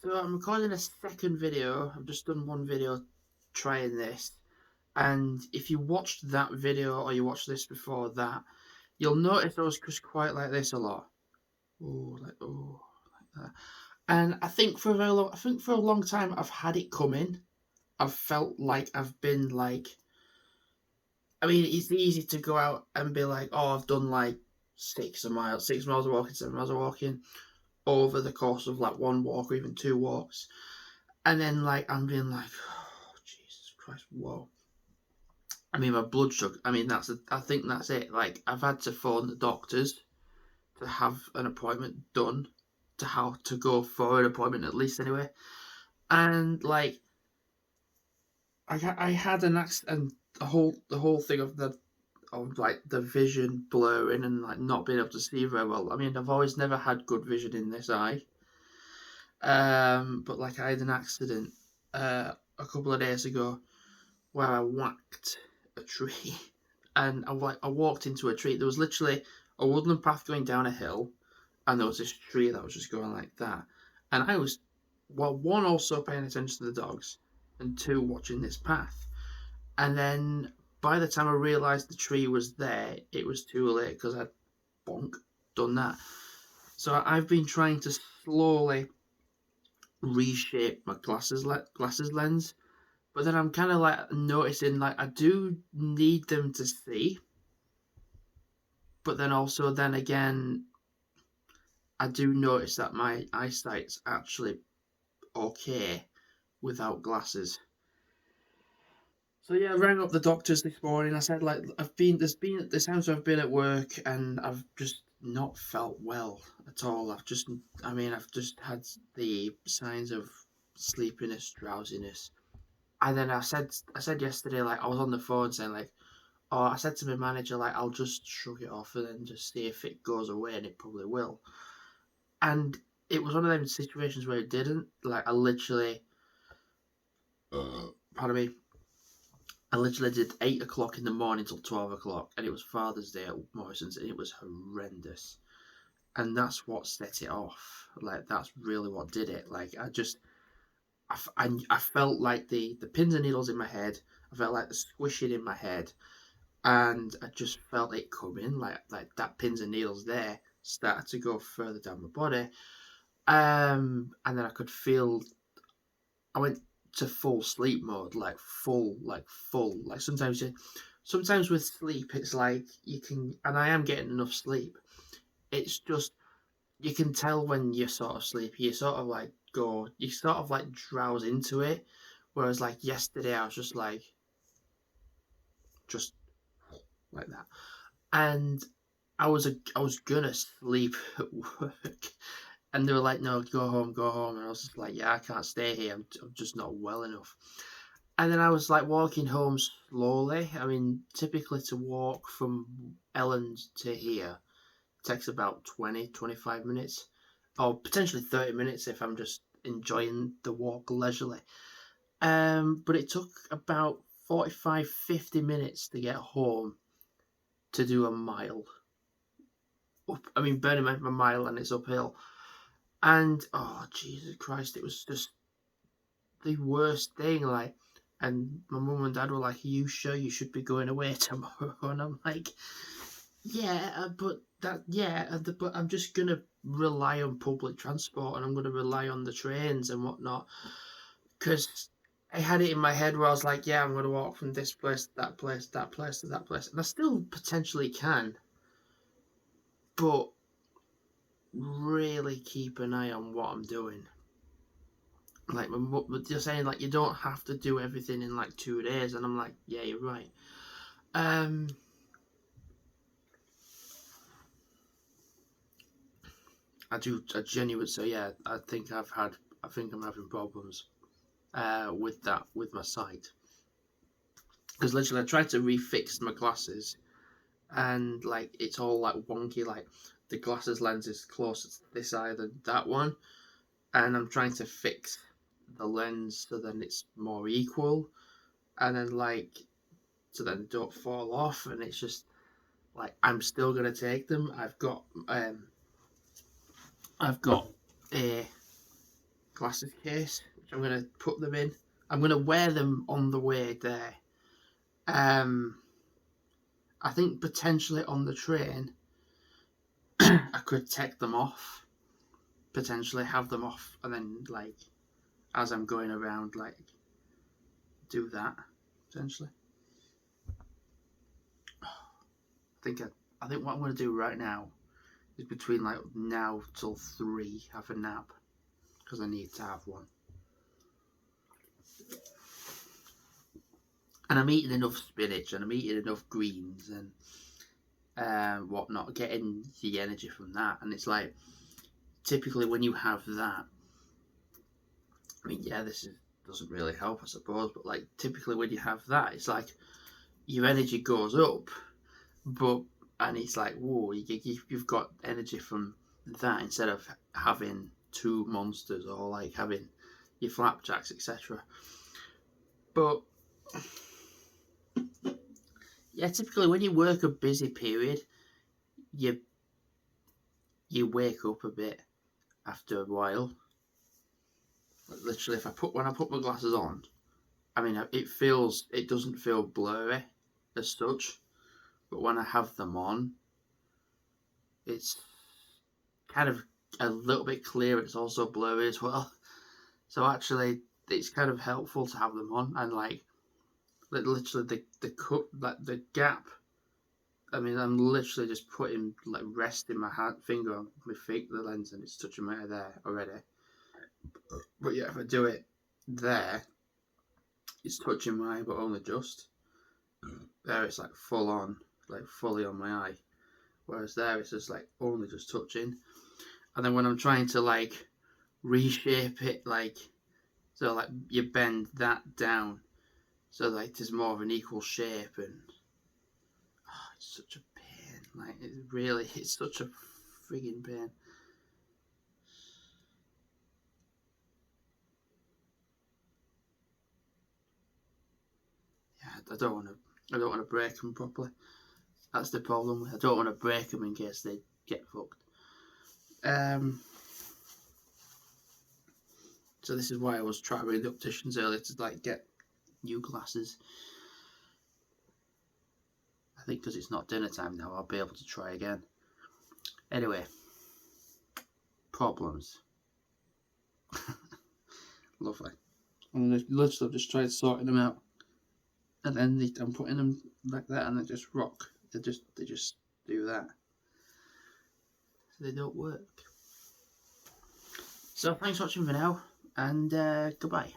So I'm recording a second video. I've just done one video trying this. And if you watched that video or you watched this before that, you'll notice I was just quite like this a lot. Like that. And I think for a long time I've had it coming. I've felt like I've been like, I mean, it's easy to go out and be like, oh, I've done like 6 miles of walking, 7 miles of walking over the course of like one walk or even two walks. And then like I'm being like, oh Jesus Christ, whoa. I mean, my blood sugar. I mean, I think that's it. Like I've had to phone the doctors to have an appointment done, to how to go for an appointment at least anyway. And like I had an accident, and the whole thing of like the vision blurring and like not being able to see very well. I mean, I've always never had good vision in this eye. But like I had an accident a couple of days ago where I whacked a tree, and I walked into a tree. There was literally a woodland path going down a hill, and there was this tree that was just going like that. And I was, well, one, also paying attention to the dogs, and two, watching this path. And then by the time I realised the tree was there, it was too late because I'd bonk done that. So I've been trying to slowly reshape my glasses lens. But then I'm kind of like noticing like I do need them to see, but then also then again I do notice that my eyesight's actually okay without glasses. So yeah, I rang up the doctors this morning. I said like there's times where I've been at work and I've just not felt well at all. I've just had the signs of sleepiness, drowsiness. And then I said yesterday, like I was on the phone saying like, oh, I said to my manager like I'll just shrug it off and then just see if it goes away, and it probably will. And it was one of them situations where it didn't. Like pardon me, I literally did 8 o'clock in the morning till 12 o'clock, and it was Father's Day at Morrison's, and it was horrendous. And that's what set it off. Like that's really what did it. Like I felt like the pins and needles in my head. I felt like the squishing in my head, and I just felt it coming, like that pins and needles there started to go further down my body, and then I could feel I went to full sleep mode, like sometimes with sleep it's like you can, and I am getting enough sleep. It's just you can tell when you're sort of sleepy. You sort of like drowse into it, whereas like yesterday I was just like that. And I was gonna sleep at work, and they were like, "No, go home." And I was just like, "Yeah, I can't stay here. I'm just not well enough." And then I was like walking home slowly. I mean, typically to walk from Elland to here takes about 20, 25 minutes, or potentially 30 minutes if I'm just enjoying the walk leisurely. But it took about 45, 50 minutes to get home to do a mile. I mean, bearing in mind my mile and it's uphill. And oh Jesus Christ, it was just the worst thing. Like, and my mum and dad were like, "Are you sure you should be going away tomorrow?" And I'm like, "Yeah, but I'm just gonna rely on public transport, and I'm gonna rely on the trains and whatnot." Because I had it in my head where I was like, "Yeah, I'm gonna walk from this place to that place, that place to that place," and I still potentially can, but really keep an eye on what I'm doing. Like you're saying, like you don't have to do everything in like 2 days, and I'm like, yeah, you're right. Um, I genuinely, so yeah, I think I'm having problems with that with my sight, because literally I tried to refix my glasses, and like it's all like wonky, like the glasses lens is closer to this eye than that one, and I'm trying to fix the lens so then it's more equal, and then like so then don't fall off, and it's just like I'm still gonna take them. I've got a glasses case, which I'm going to put them in. I'm going to wear them on the way there. I think potentially on the train, I could take them off, potentially have them off, and then like as I'm going around, like do that potentially. I think what I'm going to do right now is between like now till 3 have a nap because I need to have one. And I'm eating enough spinach and I'm eating enough greens and whatnot, getting the energy from that. And it's like typically when you have that, I mean, yeah, doesn't really help, I suppose, but like typically when you have that, it's like your energy goes up, but and it's like, whoa, you've got energy from that instead of having two monsters or like having your flapjacks, etc. But yeah, typically when you work a busy period, you wake up a bit after a while. Literally, when I put my glasses on, I mean, it doesn't feel blurry as such, but when I have them on, it's kind of a little bit clearer. It's also blurry as well. So actually, it's kind of helpful to have them on, and like literally the cut, like the gap. I mean, I'm literally just putting like resting my finger on my the lens, and it's touching my hair there already. But yeah, if I do it there, it's touching my eye, but only just. There, it's like full on, like fully on my eye. Whereas there, it's just like only just touching. And then when I'm trying to like reshape it, like so, like you bend that down, so like there's more of an equal shape, and it's such a pain. Like it's such a frigging pain. Yeah, I don't want to break them properly. That's the problem. I don't want to break them in case they get fucked. So this is why I was trying with the opticians earlier to like get new glasses. I think because it's not dinner time now, I'll be able to try again. Anyway, problems. Lovely. I'm literally just trying sorting them out, and then I'm putting them like that, and they just rock. They just do that. So they don't work. So thanks for watching for now, and goodbye.